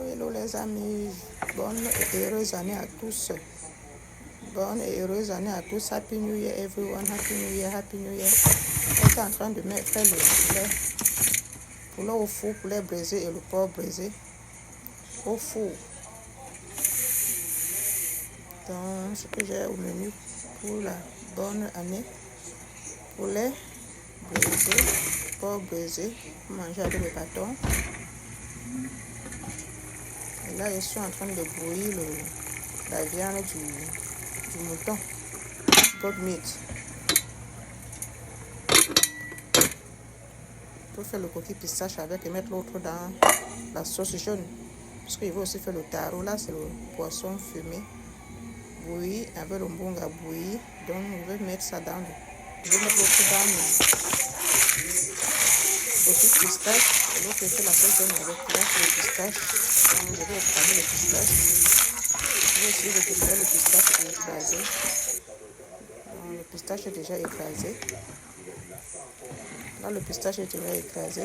Hello les amis, bonne et heureuse année à tous. Bonne et heureuse année à tous. Happy New Year everyone, Happy New Year, Happy New Year. On est en train de faire le poulet au four, poulet braisé et le porc braisé au four. Donc ce que j'ai au menu pour la bonne année: poulet braisé, porc braisé, manger avec le bâton. Et là, je suis en train de brouiller la viande du mouton, goat meat. Pour faire le coquille pistache avec et mettre l'autre dans la sauce jaune. Parce qu'il veut aussi faire le taro. Là, c'est le poisson fumé, bouilli avec le mbonga bouilli. Donc, je vais mettre ça dans je vais mettre l'autre dans le coquille pistache. Et l'autre, je fais la sauce jaune avec le pistache. Donc, je vais écraser le pistache. Je vais essayer de récupérer le pistache et écraser. Le pistache est déjà écrasé. Là, le pistache est déjà écrasé.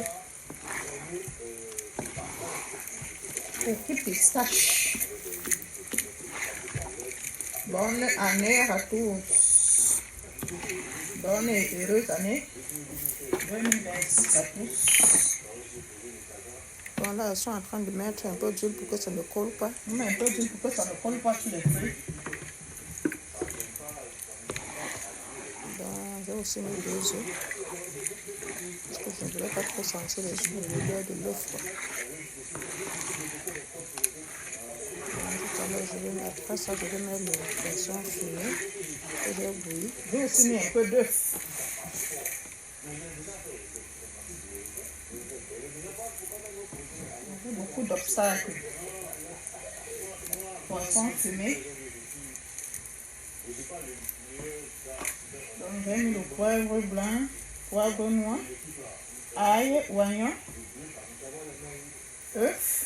Coquille pistache. Bonne année à tous. Bonne et heureuse année 2026 à tous. Bon, là, ils sont en train de mettre un peu d'huile pour que ça ne colle pas. On met un peu d'huile pour que ça ne colle pas sur les feuilles. Donc, j'ai aussi mis 2 œufs. Parce que je ne voulais pas trop sentir l'odeur de l'œuf. Tout à l'heure, après ça, je vais mettre le poisson fumé que j'ai bouilli. J'ai aussi mis un peu d'œuf. Beaucoup d'obstacles. Poisson fumé. Donc j'ai mis le poivre blanc, poivre noir, ail, oignon, œuf,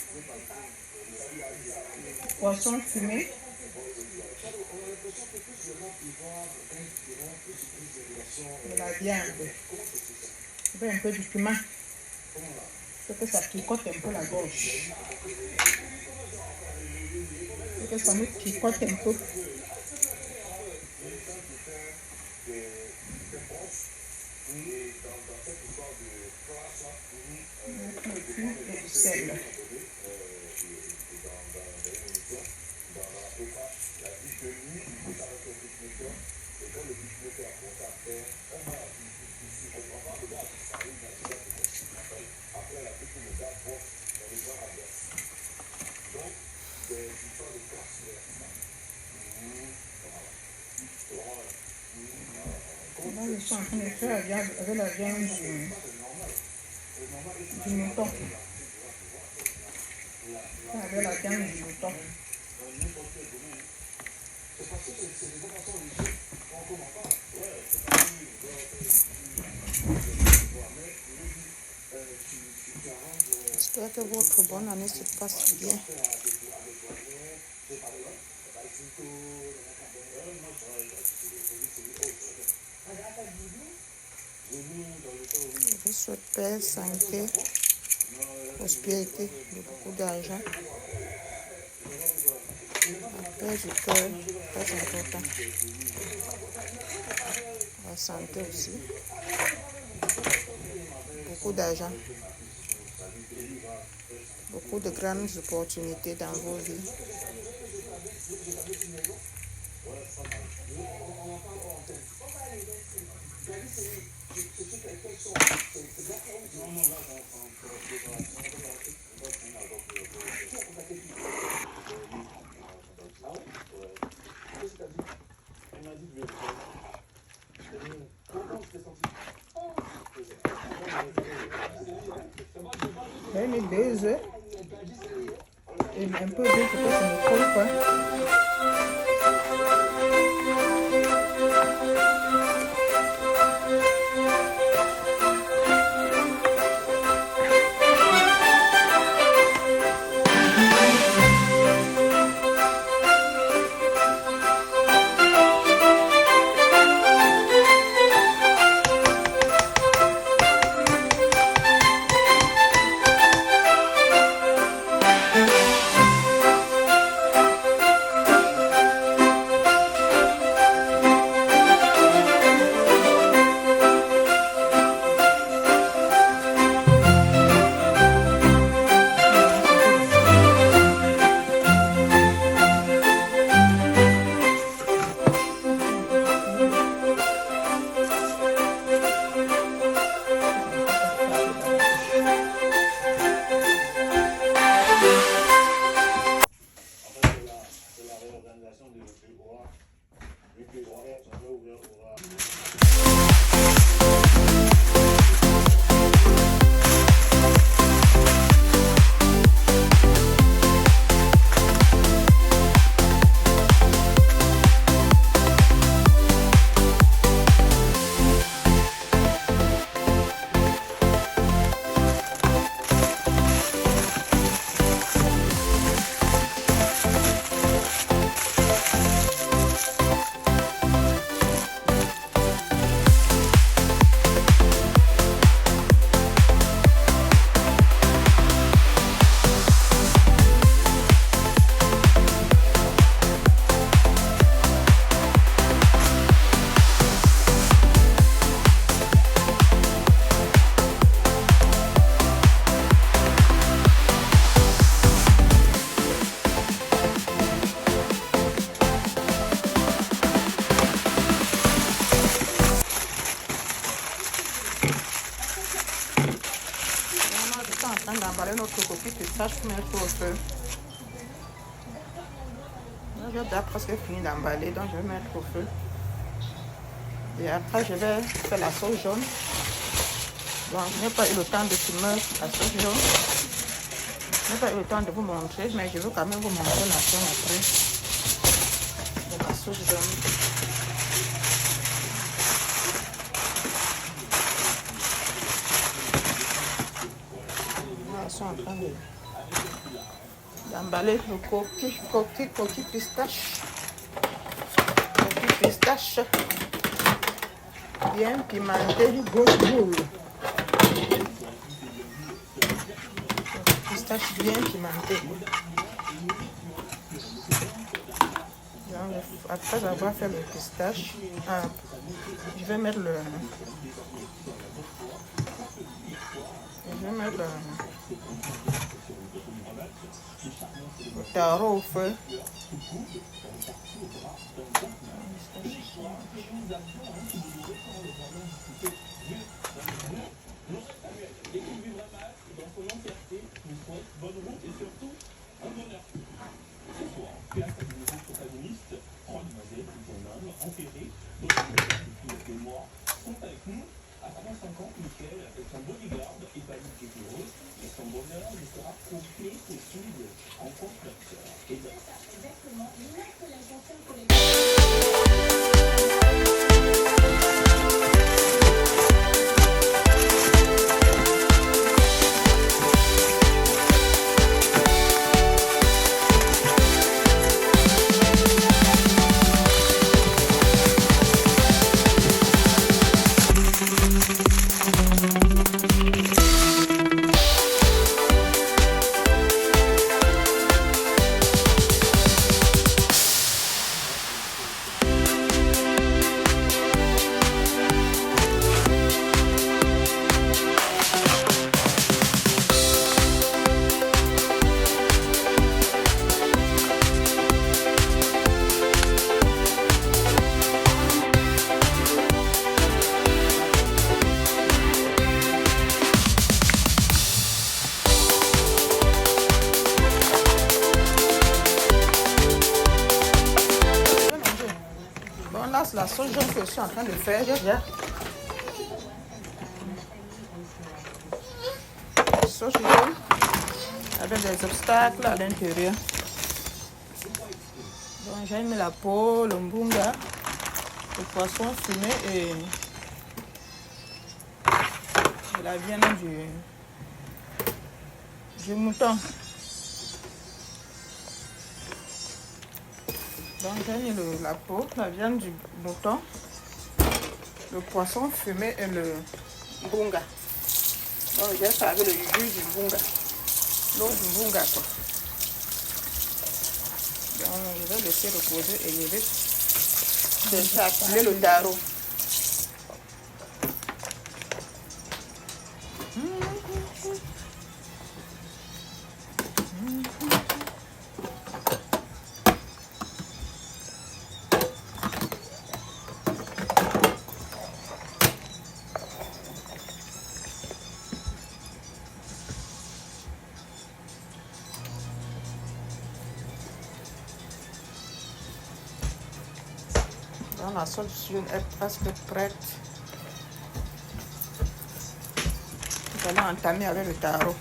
poisson fumé, de la viande. Je vais un peu du piment. Pour que ça picote un peu la gorge. Pour que ça me picote un peu. Et du sel. Là, je suis en train de faire avec la viande du mouton. Avec la viande du mouton. J'espère que votre bonne année se passe bien. Je vous souhaite paix, santé, prospérité, beaucoup d'argent. La paix du cœur, très important. La santé aussi. Beaucoup d'argent. Beaucoup de grandes opportunités dans vos vies. J'ai mis 2 œufs et un peu d'eau pour que ça ne colle pas. coquille pistache pour mettre au feu. J'ai déjà presque fini d'emballer, donc je vais mettre au feu. Et après, je vais faire la sauce jaune. Donc, je n'ai pas eu le temps de filmer la sauce jaune. Je n'ai pas eu le temps de vous montrer, mais je veux quand même vous montrer la sauce après. De la sauce jaune. Ils sont en train d'emballer le coquille pistache. Coquille pistache bien pimenté du gauche boule. Pistache bien pimenté. Après avoir fait le pistache, je vais mettre le taro au feu. La sauce jaune que je suis en train de faire, sauce jaune avec des obstacles à l'intérieur. Donc j'ai mis la peau, le mbunga, le poisson fumé et la viande du mouton. Donc j'ai mis la peau, la viande du mouton, le poisson fumé et le mbunga. Donc j'ai fait avec le jus du mbunga, l'eau du mbunga quoi. Donc je vais laisser reposer et je vais chercher à couler le taro. La sauce jaune est presque prête. Nous allons entamer avec le taro.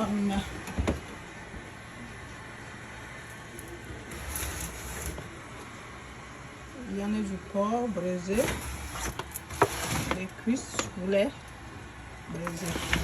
cornes. Il y en a du porc braisé, des cuisses, poulet braisé.